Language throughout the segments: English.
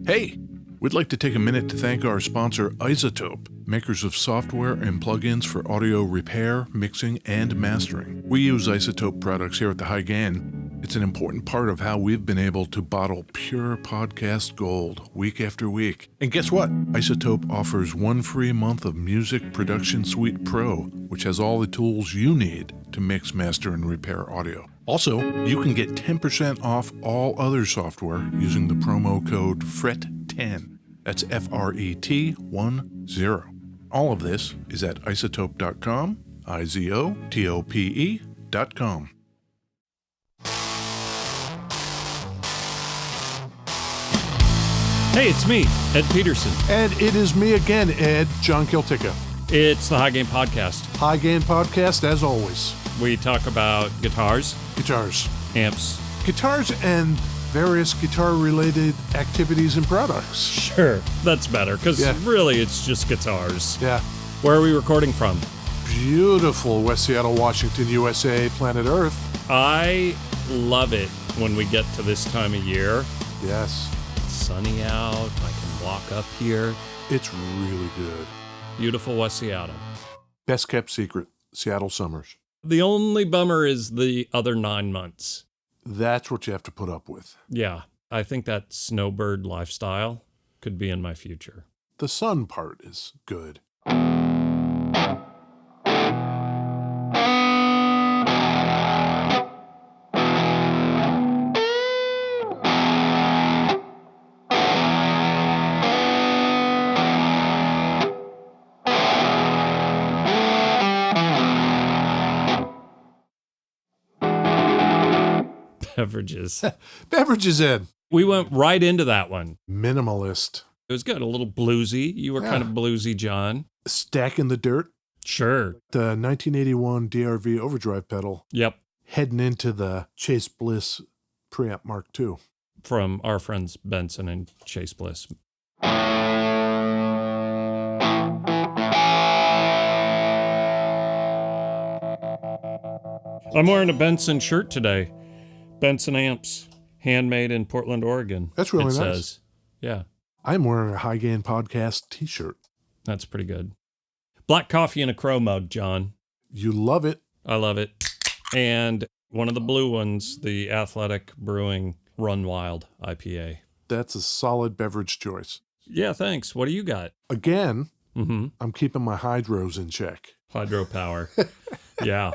Hey, we'd like to take a minute to thank our sponsor, Isotope, makers of software and plugins for audio repair, mixing, and mastering. We use Isotope products here at the High Gain. It's an important part of how we've been able to bottle pure podcast gold week after week. And guess what? Isotope offers 1 free month of Music Production Suite Pro, which has all the tools you need to mix, master, and repair audio. Also, you can get 10% off all other software using the promo code FRET10. That's FRET10. All of this is at isotope.com, IZOTOPE.com. Hey, it's me, Ed Peterson. And it is me again, Ed, John Kiltica. It's the High Gain Podcast. High Gain Podcast, as always. We talk about guitars, amps, guitars, and various guitar-related activities and products. Sure, that's better, because really it's just guitars. Yeah. Where are we recording from? Beautiful West Seattle, Washington, USA, planet Earth. I love it when we get to this time of year. Yes. It's sunny out, I can walk up here. It's really good. Beautiful West Seattle. Best kept secret, Seattle summers. The only bummer is the other 9 months. That's what you have to put up with. Yeah, I think that snowbird lifestyle could be in my future. The sun part is good. Beverages. Beverages, Ed. We went right into that one. Minimalist. It was good. A little bluesy. You were kind of bluesy, John. Stack in the dirt. Sure. The 1981 DRV overdrive pedal. Yep. Heading into the Chase Bliss preamp Mark II. From our friends Benson and Chase Bliss. I'm wearing a Benson shirt today. Benson amps, handmade in Portland, Oregon. That's really it nice. Says. Yeah. I'm wearing a High Gain Podcast t-shirt. That's pretty good. Black coffee in a crow mug, John. You love it. I love it. And one of the blue ones, the Athletic Brewing Run Wild IPA. That's a solid beverage choice. Yeah, thanks. What do you got? Again, I'm keeping my hydros in check. Hydropower. Yeah.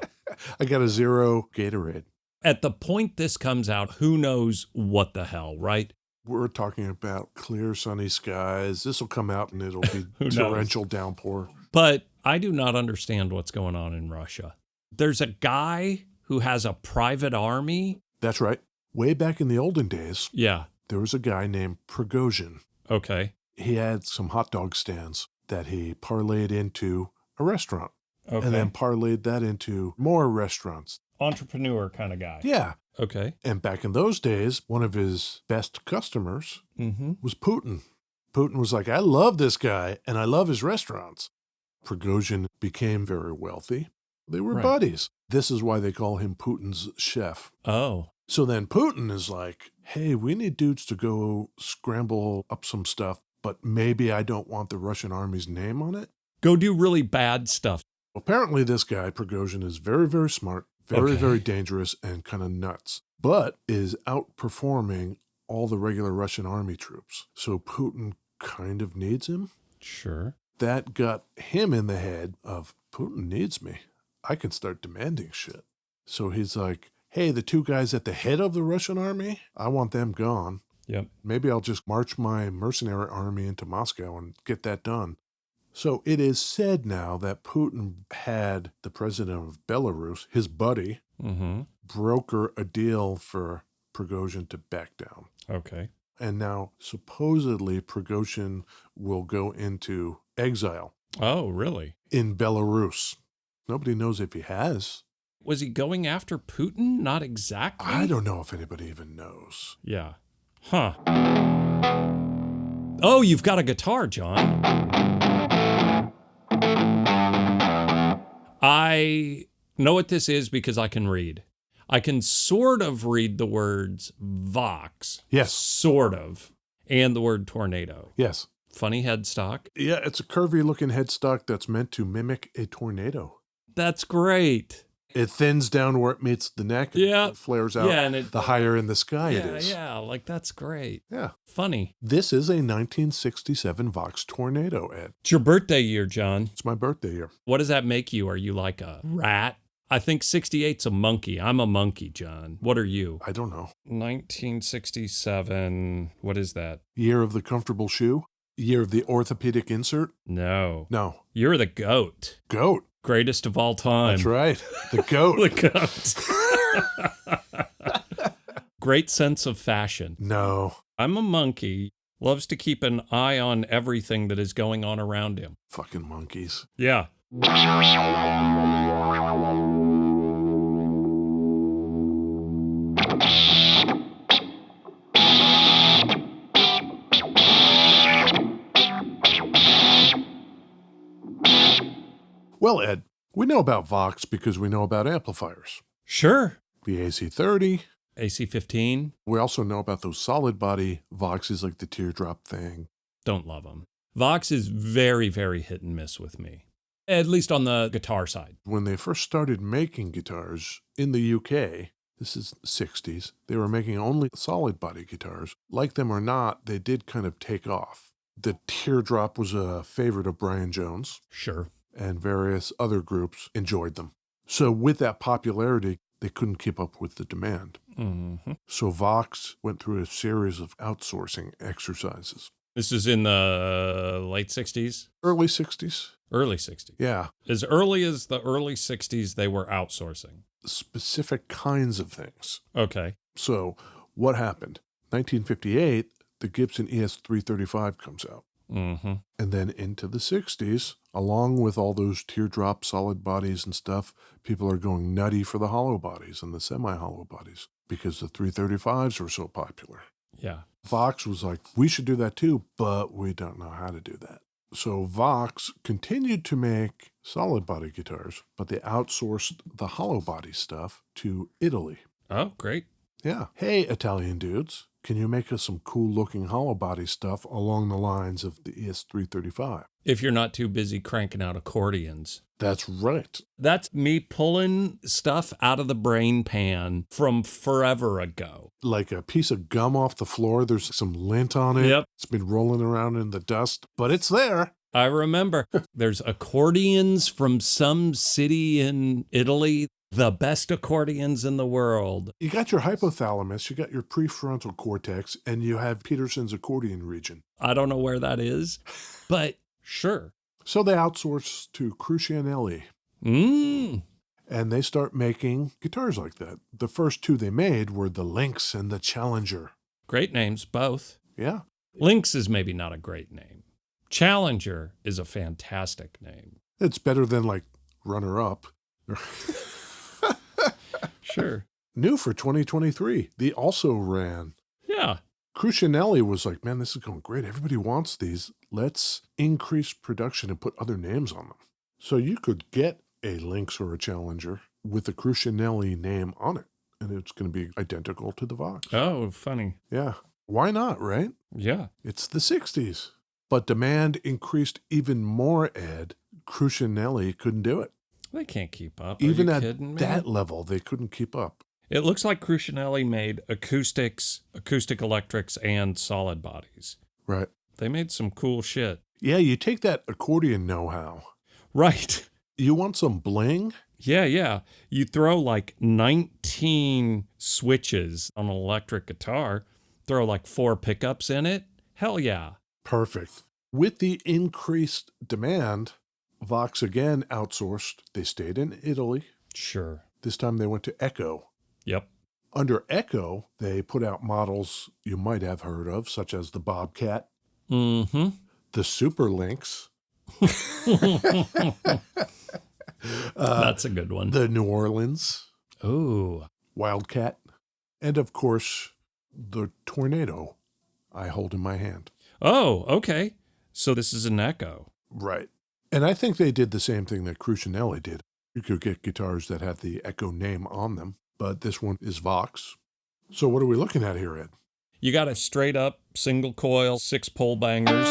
I got a zero Gatorade. At the point this comes out, who knows what the hell, right? We're talking about clear, sunny skies. This will come out and it'll be torrential downpour. But I do not understand what's going on in Russia. There's a guy who has a private army. That's right. Way back in the olden days, Yeah. there was a guy named Prigozhin. Okay. He had some hot dog stands that he parlayed into a restaurant. Okay. And then parlayed that into more restaurants. Entrepreneur kind of guy. Yeah. Okay. And back in those days, one of his best customers was Putin. Putin was like, I love this guy, and I love his restaurants. Prigozhin became very wealthy. They were buddies. This is why they call him Putin's chef. Oh. So then Putin is like, hey, we need dudes to go scramble up some stuff, but maybe I don't want the Russian army's name on it. Go do really bad stuff. Apparently this guy, Prigozhin, is very, very smart, very dangerous, and kind of nuts, but is outperforming all the regular Russian army troops. So Putin kind of needs him. Sure. That got him in the head of, Putin needs me. I can start demanding shit. So he's like, hey, the two guys at the head of the Russian army, I want them gone. Yep. Maybe I'll just march my mercenary army into Moscow and get that done. So it is said now that Putin had the president of Belarus, his buddy, broker a deal for Prigozhin to back down. Okay. And now supposedly Prigozhin will go into exile. Oh, really? In Belarus. Nobody knows if he has. Was he going after Putin? Not exactly. I don't know if anybody even knows. Yeah. Huh. Oh, you've got a guitar, John. I know what this is because I can read. I can sort of read the words Vox. Yes. Sort of. And the word tornado. Yes. Funny headstock. Yeah, it's a curvy-looking headstock that's meant to mimic a tornado. That's great. It thins down where it meets the neck. Yeah. It flares out Yeah, and the higher in the sky it is. Yeah, like that's great. Yeah. Funny. This is a 1967 Vox Tornado, Ed. It's your birthday year, John. It's my birthday year. What does that make you? Are you like a rat? I think 68's a monkey. I'm a monkey, John. What are you? I don't know. 1967. What is that? Year of the comfortable shoe? Year of the orthopedic insert? No. No. You're the goat. Goat. Greatest of all time. That's right. The goat. The goat. Great sense of fashion. No. I'm a monkey. Loves to keep an eye on everything that is going on around him. Fucking monkeys. Yeah. Well, Ed, we know about Vox because we know about amplifiers. Sure. The AC30. AC-15. We also know about those solid body Voxes like the teardrop thing. Don't love them. Vox is very, very hit and miss with me. At least on the guitar side. When they first started making guitars in the UK, this is the 60s, they were making only solid body guitars. Like them or not, they did kind of take off. The teardrop was a favorite of Brian Jones. Sure. And various other groups enjoyed them. So with that popularity, they couldn't keep up with the demand. Mm-hmm. So Vox went through a series of outsourcing exercises. This is in the late 60s? Early 60s. Early 60s. Yeah. As early as the early 60s, they were outsourcing. Specific kinds of things. Okay. So what happened? 1958, the Gibson ES-335 comes out. Mm-hmm. And then into the 60s, along with all those teardrop solid bodies and stuff, people are going nutty for the hollow bodies and the semi-hollow bodies because the 335s were so popular. Yeah. Vox was like, we should do that too, but we don't know how to do that. So Vox continued to make solid body guitars, but they outsourced the hollow body stuff to Italy. Oh, great. Yeah. Hey, Italian dudes, can you make us some cool looking hollow body stuff along the lines of the ES-335? If you're not too busy cranking out accordions. That's right. That's me pulling stuff out of the brain pan from forever ago. Like a piece of gum off the floor, there's some lint on it. Yep. It's been rolling around in the dust, but it's there. I remember. There's accordions from some city in Italy. The best accordions in the world. You got your hypothalamus, you got your prefrontal cortex, and you have Peterson's accordion region. I don't know where that is, but sure. So they outsource to Crucianelli. And they start making guitars like that. The first two they made were the Lynx and the Challenger. Great names, both. Yeah. Lynx is maybe not a great name. Challenger is a fantastic name. It's better than like runner-up. Sure. New for 2023, the Also Ran. Yeah. Crucianelli was like, man, this is going great. Everybody wants these. Let's increase production and put other names on them. So you could get a Lynx or a Challenger with the Crucianelli name on it, and it's going to be identical to the Vox. Oh, funny. Yeah. Why not, right? Yeah. It's the 60s. But demand increased even more, Ed. Crucianelli couldn't do it. They can't keep up. Even at kidding me? that level, they couldn't keep up. It looks like Crucianelli made acoustics, acoustic electrics, and solid bodies. Right. They made some cool shit. Yeah, you take that accordion know-how. Right. You want some bling? Yeah. You throw like 19 switches on an electric guitar, throw like 4 pickups in it. Hell yeah. Perfect. With the increased demand, Vox again outsourced. They stayed in Italy. Sure. This time they went to Echo. Yep. Under Echo, they put out models you might have heard of, such as the Bobcat, Mm-hmm. the Super Lynx, That's a good one. the New Orleans, Ooh. Wildcat, and of course, the Tornado I hold in my hand. Oh, okay. So this is an Echo. Right. And I think they did the same thing that Crucianelli did. You could get guitars that had the Echo name on them, but this one is Vox. So what are we looking at here, Ed? You got a straight up single coil, 6 pole bangers,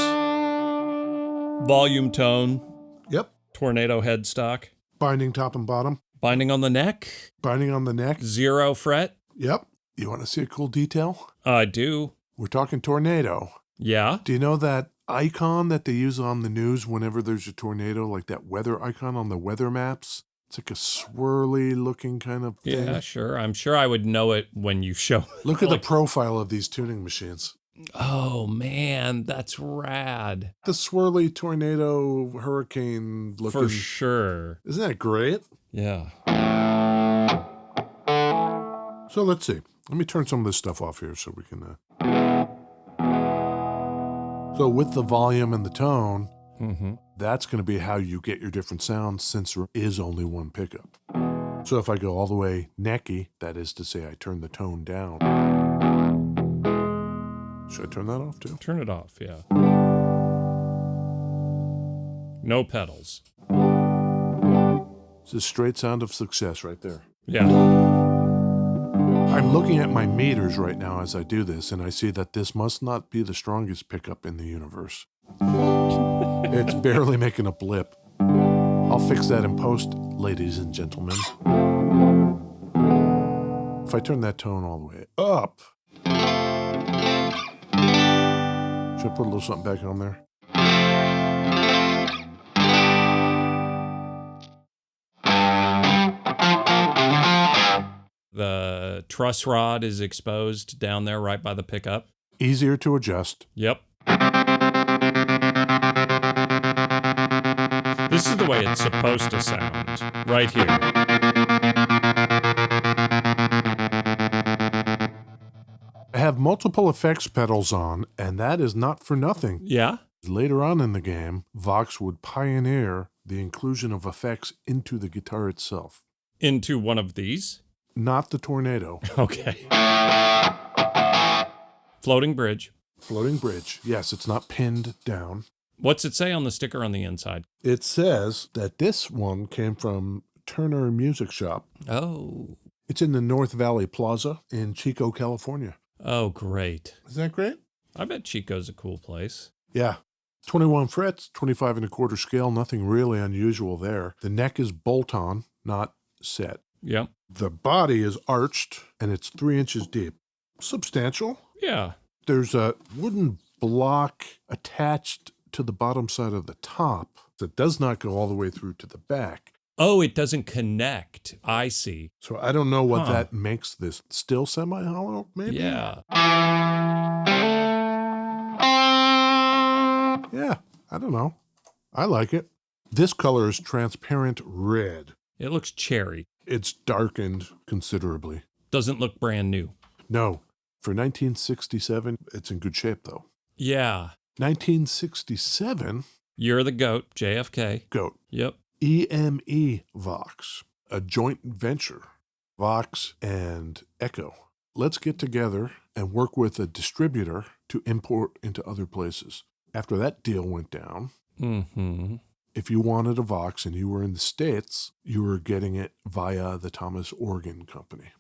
volume tone, Yep. tornado headstock, Binding top and bottom. binding on the neck, Binding on the neck. 0 fret. Yep. You want to see a cool detail? I do. We're talking tornado. Yeah. Do you know that icon that they use on the news whenever there's a tornado, like that weather icon on the weather maps? It's like a swirly looking kind of thing. Yeah, sure. I'm sure I would know it when you show. Look at the profile of these tuning machines. Oh, man, that's rad. The swirly tornado hurricane looking. For sure. Isn't that great? Yeah. So let's see. Let me turn some of this stuff off here so we can... So with the volume and the tone, that's going to be how you get your different sounds since there is only one pickup. So if I go all the way necky, that is to say I turn the tone down. Should I turn that off too? Turn it off, yeah. No pedals. It's a straight sound of success right there. Yeah. I'm looking at my meters right now as I do this, and I see that this must not be the strongest pickup in the universe. It's barely making a blip. I'll fix that in post, ladies and gentlemen. If I turn that tone all the way up, should I put a little something back on there? The truss rod is exposed down there right by the pickup. Easier to adjust. Yep. This is the way it's supposed to sound, right here. I have multiple effects pedals on, and that is not for nothing. Yeah? Later on in the game, Vox would pioneer the inclusion of effects into the guitar itself. Into one of these? Not the Tornado. Okay. Floating bridge. Floating bridge. Yes, it's not pinned down. What's it say on the sticker on the inside? It says that this one came from Turner Music Shop. Oh. It's in the North Valley Plaza in Chico, California. Oh, great. Isn't that great? I bet Chico's a cool place. Yeah. 21 frets, 25 and a quarter scale, nothing really unusual there. The neck is bolt-on, not set. Yep. The body is arched, and it's 3 inches deep. Substantial. Yeah. There's a wooden block attached to the bottom side of the top that does not go all the way through to the back. Oh, it doesn't connect. I see. So I don't know what that makes this still semi-hollow, maybe? Yeah. Yeah, I don't know. I like it. This color is transparent red. It looks cherry. It's darkened considerably. Doesn't look brand new. No. For 1967, it's in good shape, though. Yeah. 1967? You're the GOAT, JFK. GOAT. Yep. EME Vox, a joint venture, Vox and Echo. Let's get together and work with a distributor to import into other places. After that deal went down, if you wanted a Vox and you were in the States, you were getting it via the Thomas Organ Company.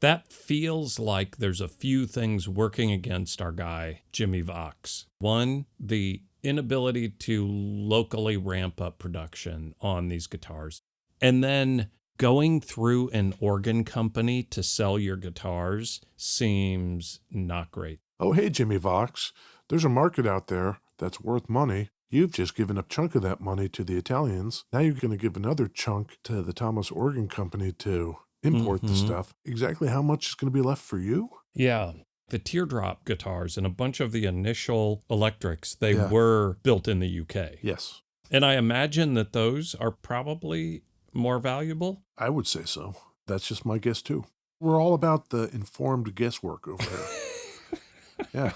That feels like there's a few things working against our guy, Jimmy Vox. One, the inability to locally ramp up production on these guitars. And then going through an organ company to sell your guitars seems not great. Oh, hey, Jimmy Vox, there's a market out there that's worth money. You've just given a chunk of that money to the Italians. Now you're going to give another chunk to the Thomas Organ Company to import the stuff. Exactly how much is going to be left for you? Yeah. The teardrop guitars and a bunch of the initial electrics, they were built in the UK. Yes. And I imagine that those are probably more valuable. I would say so. That's just my guess, too. We're all about the informed guesswork over here. Yeah.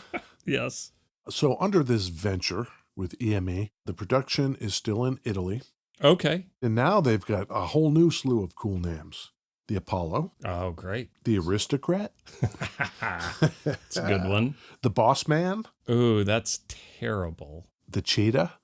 Yes. So under this venture with EME, the production is still in Italy. Okay. And now they've got a whole new slew of cool names. The Apollo. Oh, great. The Aristocrat. It's a good one. The Boss Man. Ooh, that's terrible. The Cheetah.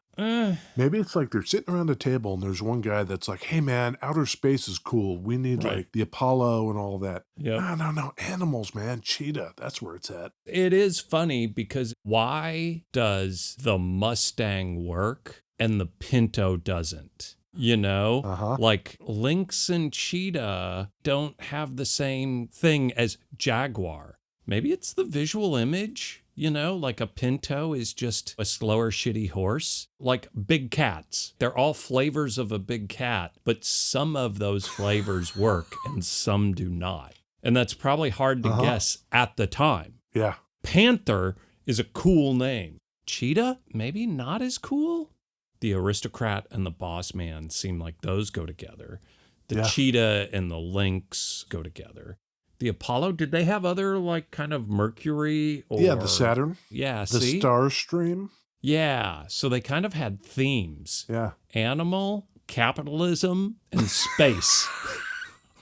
Maybe it's like they're sitting around a table and there's one guy that's like, hey man, outer space is cool. We need Right. like the Apollo and all that. Yep. No. Animals, man. Cheetah. That's where it's at. It is funny because why does the Mustang work and the Pinto doesn't? You know, like lynx and cheetah don't have the same thing as jaguar. Maybe it's the visual image, you know, like a Pinto is just a slower, shitty horse. Like big cats. They're all flavors of a big cat, but some of those flavors work and some do not. And that's probably hard to guess at the time. Yeah. Panther is a cool name. Cheetah, maybe not as cool. The aristocrat and the boss man seem like those go together. The cheetah and the lynx go together. The Apollo, did they have other like kind of Mercury? Or, yeah, the Saturn. Yeah, the see? Star Stream. Yeah, so they kind of had themes. Yeah. Animal, capitalism, and space.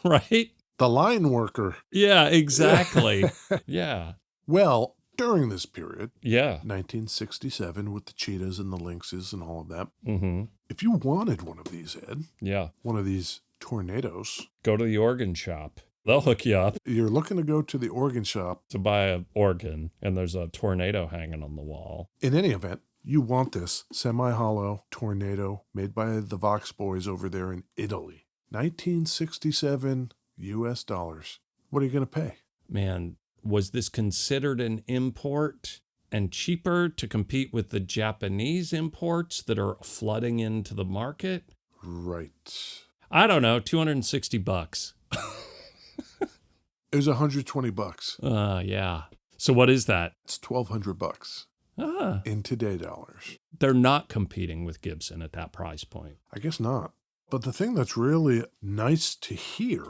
Right? The line worker. Yeah, exactly. Yeah. Well, during this period, Yeah. 1967 with the cheetahs and the lynxes and all of that, Mm-hmm. if you wanted one of these, Ed, Yeah. one of these tornadoes, Go to the organ shop. They'll hook you up you're looking to go to the organ shop. to buy an organ, and there's a tornado hanging on the wall. In any event, you want this semi-hollow tornado made by the Vox boys over there in Italy. 1967 US dollars. What are you going to pay? Man, was this considered an import and cheaper to compete with the Japanese imports that are flooding into the market? Right. I don't know, $260. It was $120. Yeah. So what is that? It's $1,200 Ah, in today dollars. they're not competing with Gibson at that price point. I guess not. But the thing that's really nice to hear,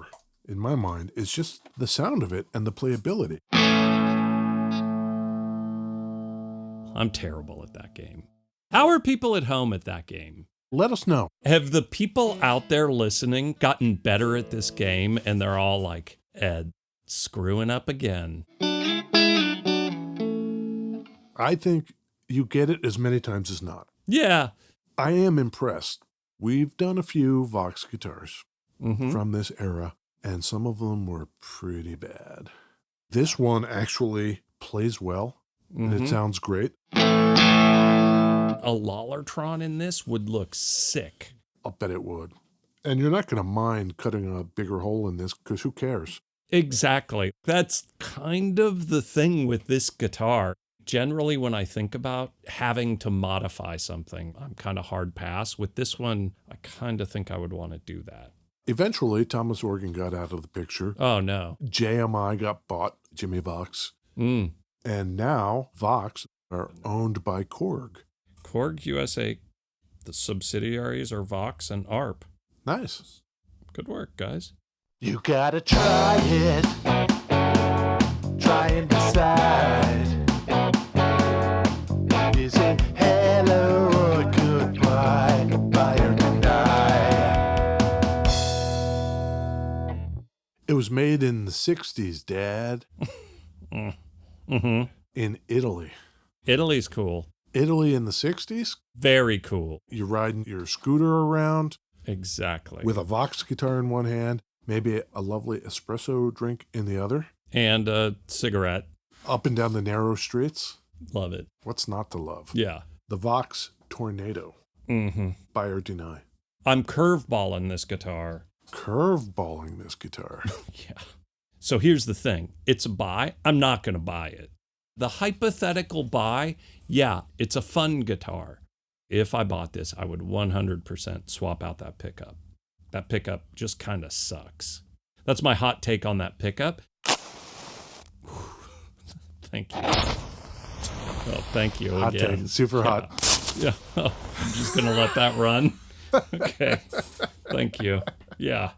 in my mind, is just the sound of it and the playability. I'm terrible at that game. How are people at home at that game? Let us know. Have the people out there listening gotten better at this game and they're all like, Ed, screwing up again? I think you get it as many times as not. Yeah. I am impressed. We've done a few Vox guitars Mm-hmm. from this era, and some of them were pretty bad. This one actually plays well, and Mm-hmm. it sounds great. A Lollartron in this would look sick. I'll bet it would. And you're not going to mind cutting a bigger hole in this, because who cares? Exactly. That's kind of the thing with this guitar. Generally, when I think about having to modify something, I'm kind of hard pass. With this one, I kind of think I would want to do that. Eventually, Thomas Organ got out of the picture. Oh, no. JMI got bought, Jimmy Vox. Mm. And now Vox are owned by Korg. Korg USA, the subsidiaries are Vox and ARP. Nice. Good work, guys. You gotta try it. Try and decide. Is it hello or goodbye? Buy or deny? It was made in the 60s, Dad, Mm-hmm. in Italy. Italy's cool. Italy in the 60s? Very cool. You're riding your scooter around Exactly. with a Vox guitar in one hand, maybe a lovely espresso drink in the other, And a cigarette. up and down the narrow streets. Love it. What's not to love? Yeah. The Vox Tornado. Mm-hmm. Buy or deny. I'm curveballing this guitar. Curveballing this guitar. Yeah. So here's the thing. It's a buy. I'm not going to buy it. The hypothetical buy, yeah, it's a fun guitar. If I bought this, I would 100% swap out that pickup. That pickup just kind of sucks. That's my hot take on that pickup. Thank you. Oh, thank you Hot again. take. Super hot. Yeah. Oh, I'm just going to let that run. Okay. Thank you. Yeah.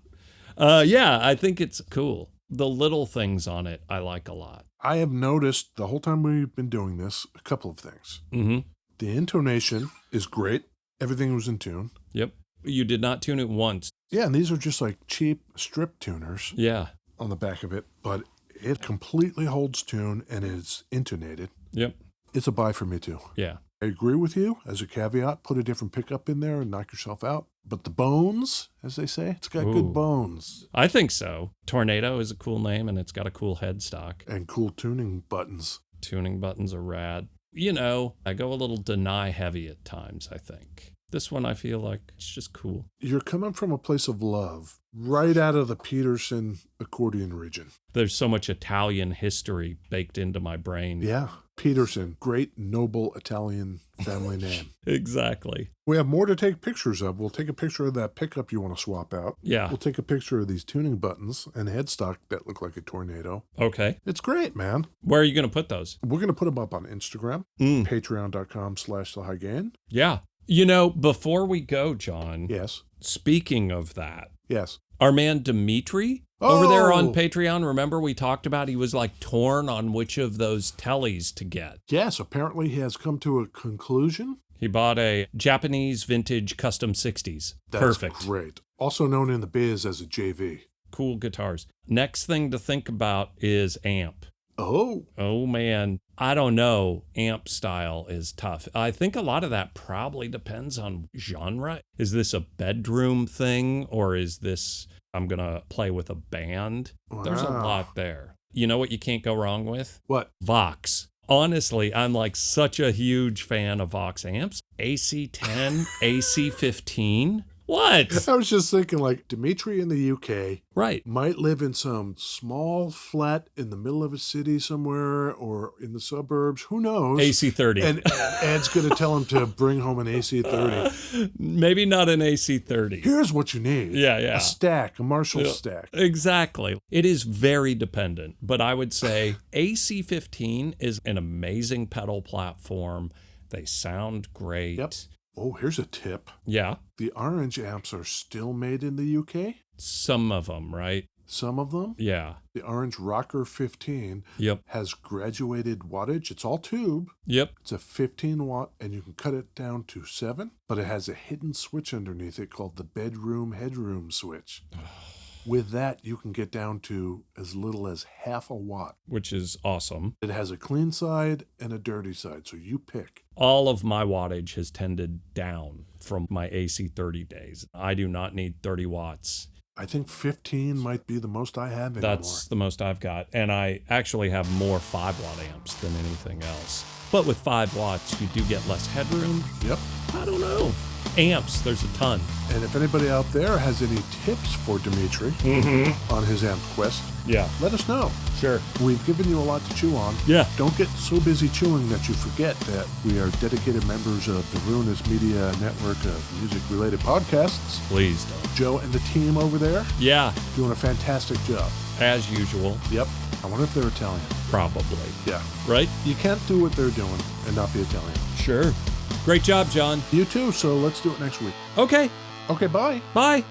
Yeah, I think it's cool. The little things on it I like a lot. I have noticed the whole time we've been doing this a couple of things. Mm-hmm. The intonation is great. Everything was in tune. Yep. You did not tune it once. Yeah, and these are just like cheap strip tuners Yeah. on the back of it, but it completely holds tune and is intonated. Yep. It's a buy for me too. Yeah. I agree with you. As a caveat, put a different pickup in there and knock yourself out. But the bones, as they say, it's got Ooh. good bones. I think so. Tornado is a cool name, and it's got a cool headstock. And cool tuning buttons. Tuning buttons are rad. You know, I go a little deny heavy at times, I think. This one, I feel like it's just cool. You're coming from a place of love, right out of the Peterson accordion region. There's so much Italian history baked into my brain. Yeah, Peterson, great, noble Italian family name. Exactly. We have more to take pictures of. We'll take a picture of that pickup you want to swap out. Yeah. We'll take a picture of these tuning buttons and headstock that look like a tornado. Okay. It's great, man. Where are you going to put those? We're going to put them up on Instagram, patreon.com/thehighgain. Yeah. You know, before we go, John, Yes. speaking of that, Yes. our man Dimitri over there on Oh! Patreon, remember we talked about he was like torn on which of those tellies to get. Yes, apparently he has come to a conclusion. He bought a Japanese vintage custom 60s. That's Perfect. great. Also known in the biz as a JV. Cool guitars. Next thing to think about is amp. Oh, Oh man, I don't know. Amp style is tough. I think a lot of that probably depends on genre. Is this a bedroom thing or is this, I'm going to play with a band? There's a Wow. lot there. You know what you can't go wrong with? what? Vox. Honestly, I'm like such a huge fan of Vox amps. AC10, AC15. What? I was just thinking like Dimitri in the UK Right. might live in some small flat in the middle of a city somewhere or in the suburbs. Who knows? AC30. And Ed's going to tell him to bring home an AC30. Maybe not an AC30. Here's what you need. Yeah, yeah. A stack, a Marshall Yeah. stack. Exactly. It is very dependent, but I would say AC15 is an amazing pedal platform. They sound great. Yep. Oh, here's a tip. Yeah. The orange amps are still made in the UK. Some of them, right? Some of them. Yeah. The orange Rocker 15 Yep. has graduated wattage. It's all tube. Yep. It's a 15 watt, and you can cut it down to 7, but it has a hidden switch underneath it called the bedroom headroom switch. With that, you can get down to as little as half a watt. Which is awesome. It has a clean side and a dirty side, so you pick. All of my wattage has tended down from my AC30 days. I do not need 30 watts. I think 15 might be the most I have anymore. That's the most I've got. And I actually have more 5-watt amps than anything else. But with 5 watts, you do get less headroom. Yep. I don't know. Amps, there's a ton. And if anybody out there has any tips for Dimitri on his amp quest, Yeah. let us know. Sure. We've given you a lot to chew on. Yeah. Don't get so busy chewing that you forget that we are dedicated members of the Ruinous Media network of music-related podcasts. Please don't. Joe and the team over there Yeah, doing a fantastic job. as usual. Yep. I wonder if they're Italian. Probably. Yeah. Right? You can't do what they're doing and not be Italian. Sure. Great job, John. You too, so let's do it next week. Okay. Okay, bye. Bye.